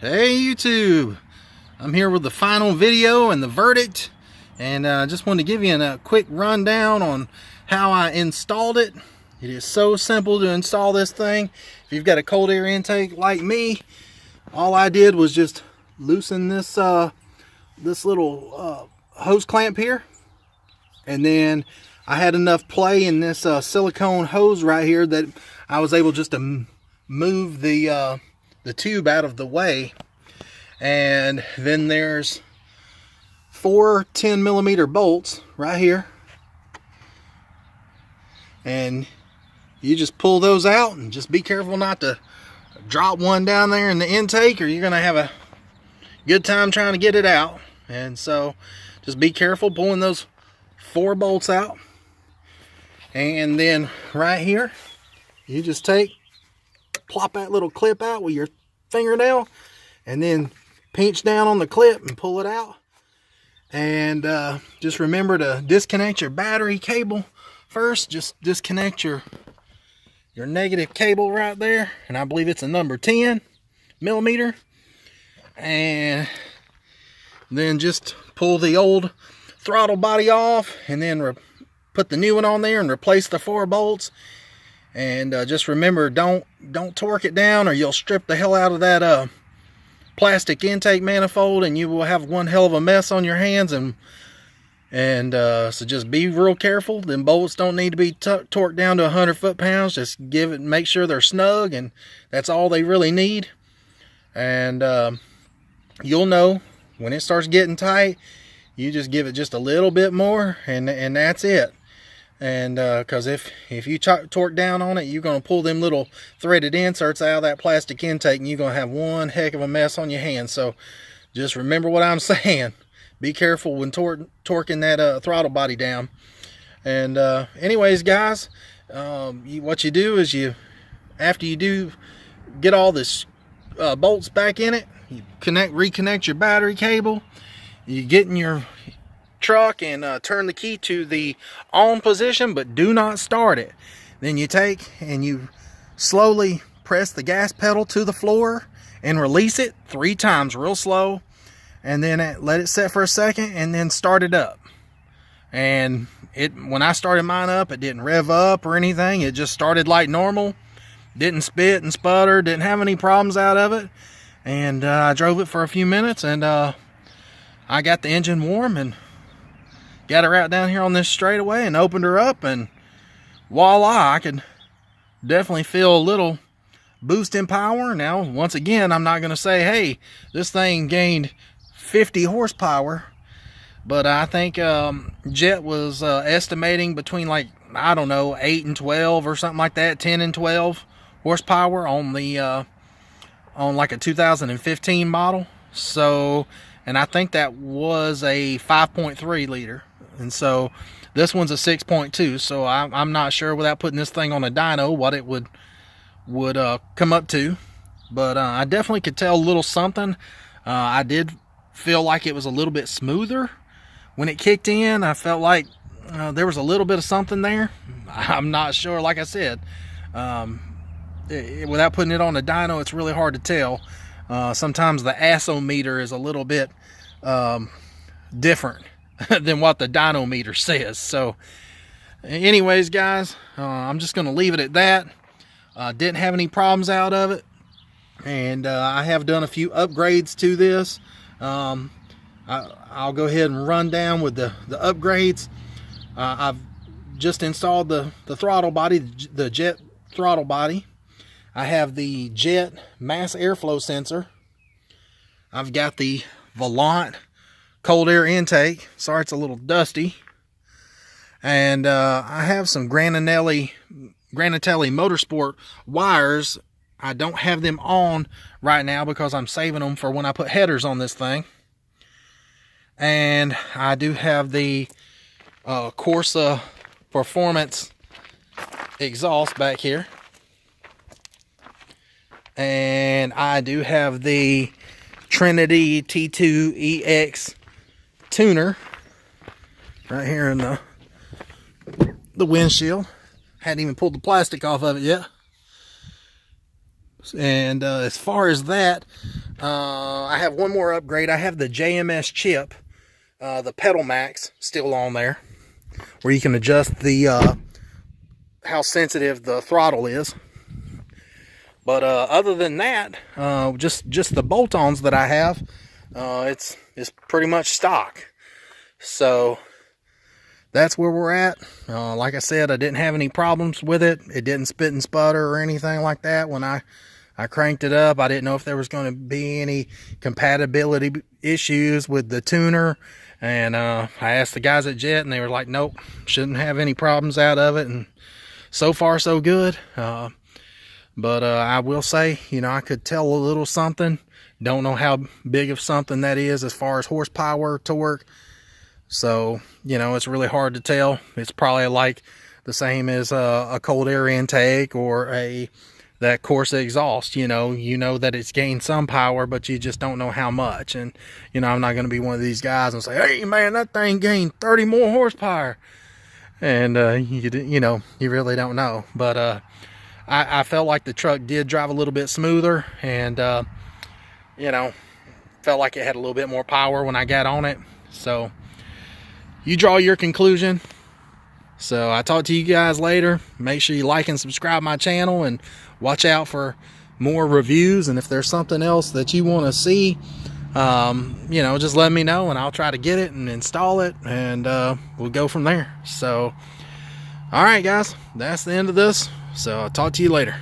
Hey YouTube, I'm here with the final video and the verdict, and I just wanted to give you a quick rundown on how I installed it. It is so simple to install this thing. If you've got a cold air intake like me, all I did was just loosen this this little hose clamp here, and then I had enough play in this silicone hose right here that I was able just to move the tube out of the way. And then there's 4 10mm bolts right here, and you just pull those out and just be careful not to drop one down there in the intake, or you're gonna have a good time trying to get it out. And so just be careful pulling those 4 bolts out. And then right here, you just plop that little clip out with your fingernail, and then pinch down on the clip and pull it out. And just remember to disconnect your battery cable first. Just disconnect your negative cable right there, and I believe it's a number 10mm. And then just pull the old throttle body off, and then put the new one on there and replace the 4 bolts. And just remember, don't torque it down, or you'll strip the hell out of that plastic intake manifold, and you will have one hell of a mess on your hands. And so just be real careful. Them bolts don't need to be torqued down to 100 foot-pounds. Just make sure they're snug, and that's all they really need. And you'll know when it starts getting tight. You just give it just a little bit more, and that's it. And because if you torque down on it, you're going to pull them little threaded inserts out of that plastic intake, and you're going to have one heck of a mess on your hands. So just remember what I'm saying. Be careful when torquing that throttle body down. And anyways, guys, what you do is after you do get all this bolts back in it, you reconnect your battery cable. You get in your truck and turn the key to the on position, but do not start it. Then you take and you slowly press the gas pedal to the floor and release it 3 times real slow, and then let it set for a second, and then start it up. And when I started mine up, it didn't rev up or anything. It just started like normal, didn't spit and sputter, didn't have any problems out of it. And I drove it for a few minutes, and I got the engine warm and got her out down here on this straightaway and opened her up, and voila, I could definitely feel a little boost in power. Now, once again, I'm not going to say, hey, this thing gained 50 horsepower, but I think Jet was estimating between, like, I don't know, 8 and 12 or something like that, 10 and 12 horsepower on the on like a 2015 model. So, and I think that was a 5.3 liter. And so this one's a 6.2. So I'm not sure, without putting this thing on a dyno, what it would come up to. But I definitely could tell a little something. I did feel like it was a little bit smoother when it kicked in. I felt like there was a little bit of something there. I'm not sure. Like I said, without putting it on a dyno, it's really hard to tell. Sometimes the assometer is a little bit different than what the dynometer says. So anyways, guys, I'm just going to leave it at that. Didn't have any problems out of it, and I have done a few upgrades to this. I'll go ahead and run down with the upgrades. I've just installed the throttle body, the Jet throttle body. I have the Jet mass airflow sensor. I've got the Volant cold air intake. Sorry, it's a little dusty. And I have some Granatelli Motorsport wires. I don't have them on right now because I'm saving them for when I put headers on this thing. And I do have the Corsa Performance exhaust back here. And I do have the Trinity T2EX tuner right here in the windshield. Hadn't even pulled the plastic off of it yet. And as far as that, I have one more upgrade. I have the JMS chip, the pedal max still on there, where you can adjust the how sensitive the throttle is. But other than that, just the bolt-ons that I have, it's pretty much stock. So that's where we're at. Like I said, I didn't have any problems with it. It didn't spit and sputter or anything like that when I cranked it up. I didn't know if there was going to be any compatibility issues with the tuner. And I asked the guys at Jet, and they were like, nope, shouldn't have any problems out of it. And so far, so good. But I will say, you know, I could tell a little something. Don't know how big of something that is as far as horsepower, torque. So, you know, it's really hard to tell. It's probably like the same as a cold air intake or that Corsa exhaust. You know that it's gained some power, but you just don't know how much. And, you know, I'm not going to be one of these guys and say, hey, man, that thing gained 30 more horsepower. And, you know, you really don't know. But I felt like the truck did drive a little bit smoother. And, you know, felt like it had a little bit more power when I got on it. So you draw your conclusion. So I'll talk to you guys later. Make sure you like and subscribe my channel, and watch out for more reviews. And if there's something else that you want to see, you know, just let me know and I'll try to get it and install it, and we'll go from there. So all right guys, that's the end of this. So I'll talk to you later.